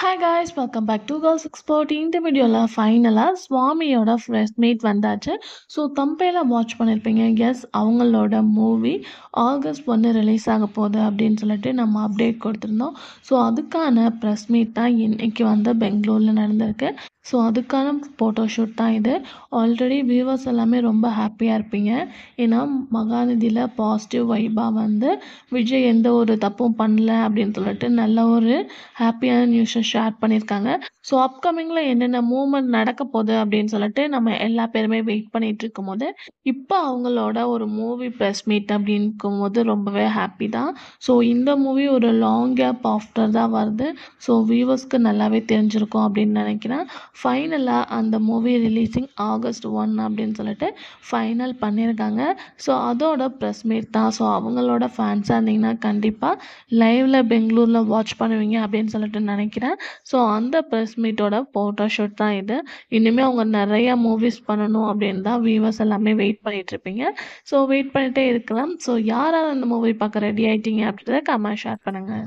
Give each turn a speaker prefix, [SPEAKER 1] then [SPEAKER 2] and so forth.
[SPEAKER 1] Hi guys welcome back to girls export. இந்த வீடியோவில் ஃபைனலாக ஸ்வாமியோட ஃப்ரெஷ் மீட் வந்தாச்சு. ஸோ தம்பையில் வாட்ச் பண்ணியிருப்பீங்க. எஸ், அவங்களோட மூவி ஆகஸ்ட் 1 ரிலீஸ் ஆக போகுது அப்படின்னு சொல்லிட்டு நம்ம அப்டேட் கொடுத்துருந்தோம். ஸோ அதுக்கான ப்ரெஸ் மீட் தான் இன்றைக்கி வந்து பெங்களூரில் நடந்திருக்கு. ஸோ அதுக்கான ஃபோட்டோஷூட் தான் இது. ஆல்ரெடி வியூவர்ஸ் எல்லாமே ரொம்ப ஹாப்பியாக இருப்பீங்க. ஏன்னா மகாநதியில் பாசிட்டிவ் வைபாக வந்து விஜய் எந்த ஒரு தப்பும் பண்ணல அப்படின்னு சொல்லிட்டு நல்ல ஒரு ஹாப்பியான நியூஸை ஷேர் பண்ணியிருக்காங்க. ஸோ அப்கமிங்கில் என்னென்ன மூமெண்ட் நடக்க போகுது அப்படின்னு சொல்லிட்டு நம்ம எல்லா பேருமே வெயிட் பண்ணிகிட்டு இருக்கும்போது இப்போ அவங்களோட ஒரு மூவி ப்ரெஸ் மீட் அப்படின்னுக்கும் போது ரொம்பவே ஹாப்பி தான். ஸோ இந்த மூவி ஒரு லாங் கேப் ஆஃப்டர் தான் வருது. ஸோ வியூவர்ஸ்க்கு நல்லாவே தெரிஞ்சிருக்கும் அப்படின்னு நினைக்கிறேன். ஃபைனலாக அந்த மூவி ரிலீஸிங் ஆகஸ்ட் 1 அப்படின்னு சொல்லிட்டு ஃபைனல் பண்ணியிருக்காங்க. ஸோ அதோட ப்ரெஸ் மீட் தான். ஸோ அவங்களோட ஃபேன்ஸாக இருந்தீங்கன்னா கண்டிப்பாக லைவில் பெங்களூரில் வாட்ச் பண்ணுவீங்க அப்படின்னு சொல்லிட்டு நினைக்கிறேன். ஸோ அந்த ப்ரெஸ் மீட்டோட ஃபோட்டோஷூட் தான் இது. இனிமேல் அவங்க நிறையா மூவிஸ் பண்ணணும் அப்படின்னு தான் வியூவர்ஸ் எல்லாமே வெயிட் பண்ணிகிட்ருப்பீங்க. ஸோ வெயிட் பண்ணிகிட்டே இருக்கலாம். ஸோ யாராவது அந்த மூவி பார்க்க ரெடி ஆகிட்டீங்க அப்படின்றத கமெண்ட் ஷேர் பண்ணுங்கள்.